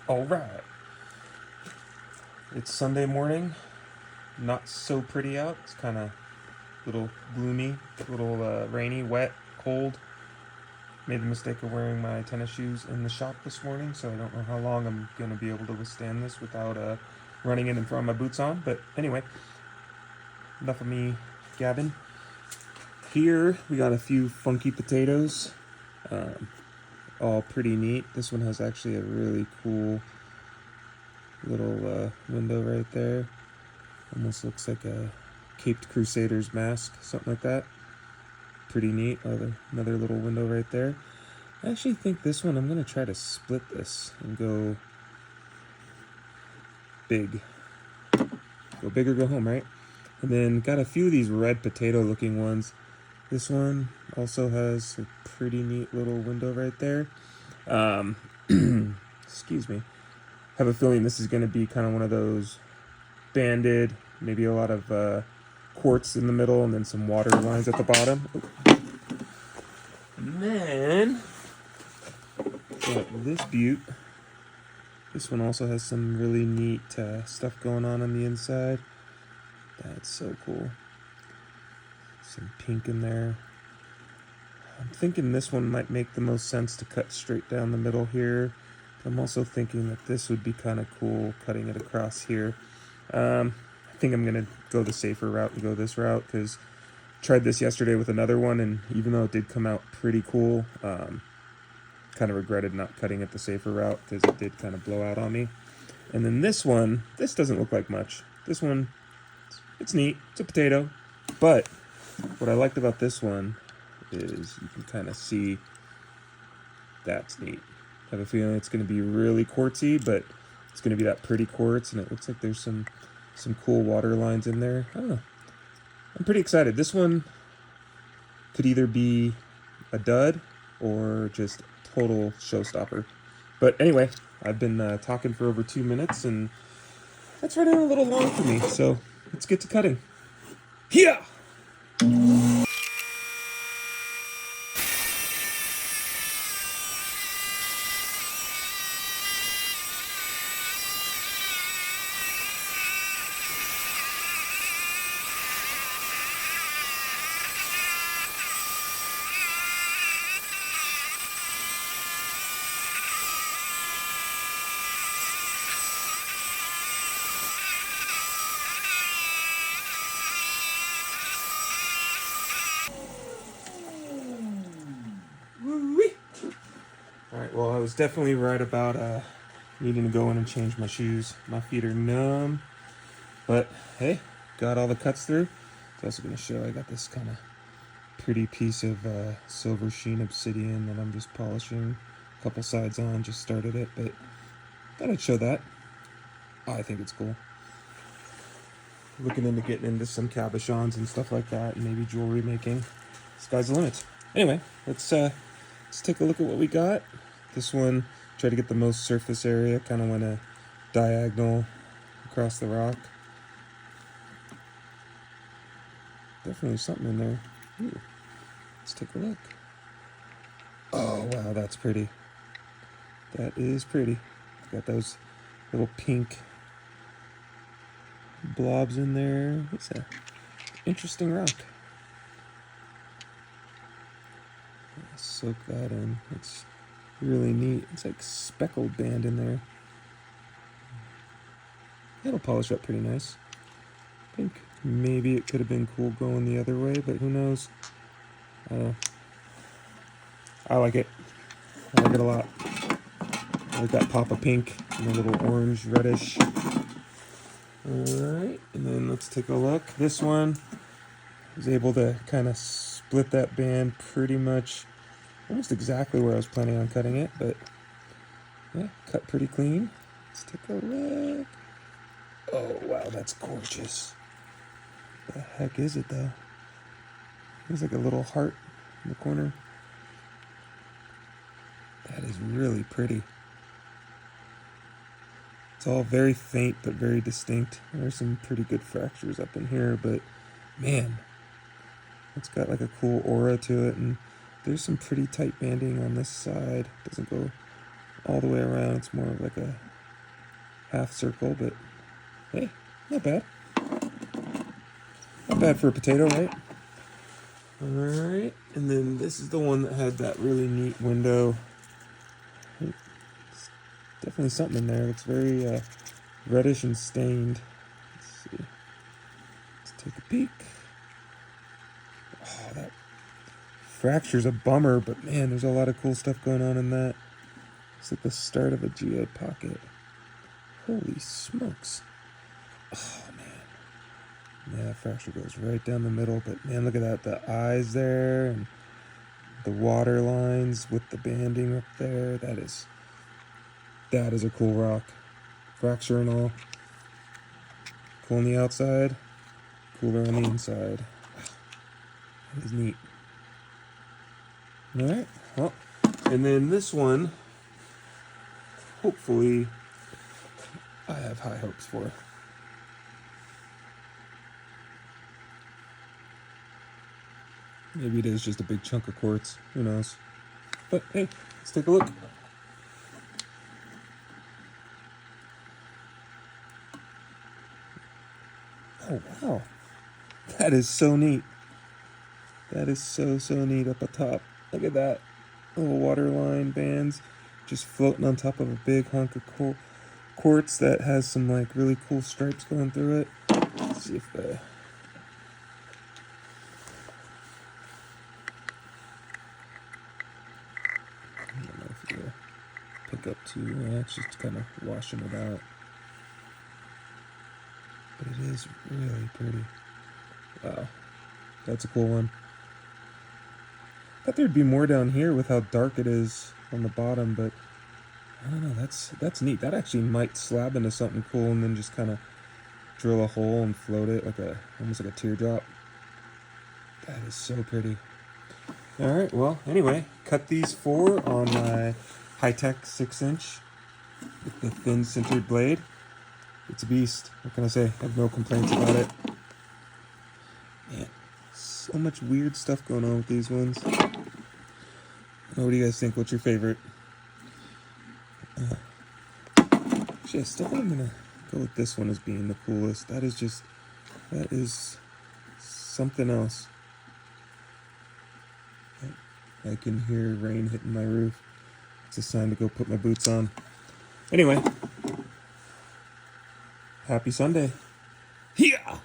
All right. It's Sunday morning. Not so pretty out. It's kind of little gloomy, little rainy, wet, cold. Made the mistake of wearing my tennis shoes in the shop this morning, so I don't know how long I'm going to be able to withstand this without running in and throwing my boots on. But anyway, enough of me gabbing. Here we got a few funky potatoes. All pretty neat. This one has actually a really cool little window right there. Almost looks like a Caped Crusaders mask, something like that. Pretty neat. Another little window right there. I actually think this one, I'm going to try to split this and go big. Go big or go home, right? And then got a few of these red potato looking ones. This one also has a pretty neat little window right there. Excuse me. Have a feeling this is going to be kind of one of those banded, maybe a lot of quartz in the middle and then some water lines at the bottom. And then got this butte. This one also has some really neat stuff going on the inside. That's so cool. Some pink in there. I'm thinking this one might make the most sense to cut straight down the middle here. But I'm also thinking that this would be kind of cool cutting it across here. I think I'm going to go the safer route and go this route because I tried this yesterday with another one, and even though it did come out pretty cool, kind of regretted not cutting it the safer route because it did kind of blow out on me. And then this one, this doesn't look like much. This one, it's neat. It's a potato. But what I liked about this one is you can kind of see that's neat. I have a feeling it's going to be really quartzy, but it's going to be that pretty quartz, and it looks like there's some cool water lines in there. I don't know. I'm pretty excited. This one could either be a dud or just total showstopper. But anyway, I've been talking for over 2 minutes, and that's running a little long for me. So let's get to cutting. Yeah. Alright, well, I was definitely right about needing to go in and change my shoes. My feet are numb, but hey, got all the cuts through. It's also going to show I got this kind of pretty piece of silver sheen obsidian that I'm just polishing a couple sides on. Just started it, but thought I'd show that. I think it's cool. Looking into getting into some cabochons and stuff like that, and maybe jewelry making. Sky's the limit. Anyway, let's take a look at what we got. This one, try to get the most surface area, kind of went a diagonal across the rock. Definitely something in there. Ooh, let's take a look. Oh, wow, that's pretty. That is pretty. Got those little pink blobs in there. It's a interesting rock. Soak that in. It's really neat. It's like speckled band in there. That'll polish up pretty nice. I think maybe it could have been cool going the other way, but who knows? I like it. I like it a lot. I like that pop of pink and a little orange reddish. Alright, and then let's take a look. This one was able to kind of split that band pretty much almost exactly where I was planning on cutting it, but yeah, cut pretty clean. Let's take a look. Oh, wow, that's gorgeous. The heck is it, though? There's like a little heart in the corner. That is really pretty. It's all very faint, but very distinct. There's some pretty good fractures up in here, but man, it's got like a cool aura to it, and there's some pretty tight banding on this side. Doesn't go all the way around. It's more of like a half circle, but hey, not bad. Not bad for a potato, right? Alright, and then this is the one that had that really neat window. It's definitely something in there. It's very reddish and stained. Let's see. Let's take a peek. Oh, that fracture's a bummer, but man, there's a lot of cool stuff going on in that. It's like the start of a geode pocket. Holy smokes. Oh, man. Yeah, that fracture goes right down the middle, but man, look at that. The eyes there and the water lines with the banding up there. That is a cool rock. Fracture and all. Cool on the outside, cooler on the inside. That is neat. Alright, well, and then this one, hopefully, I have high hopes for. Maybe it is just a big chunk of quartz. Who knows? But hey, let's take a look. Oh, wow. That is so neat. That is so neat up atop. Look at that. Little waterline bands just floating on top of a big hunk of quartz that has some like really cool stripes going through it. Let's see if the... I don't know if it'll pick up too. It's just kind of washing it out. But it is really pretty. Wow. That's a cool one. I thought there'd be more down here with how dark it is on the bottom, but I don't know, that's neat. That actually might slab into something cool and then just kind of drill a hole and float it like almost like a teardrop. That is so pretty. Alright, well, anyway, cut these 4 on my Hi-Tech 6-inch with the thin sintered blade. It's a beast. What can I say? I have no complaints about it. Man, so much weird stuff going on with these ones. What do you guys think? What's your favorite? Actually, I still think I'm gonna go with this one as being the coolest. That is something else. I can hear rain hitting my roof. It's a sign to go put my boots on. Anyway, happy Sunday. Yeah!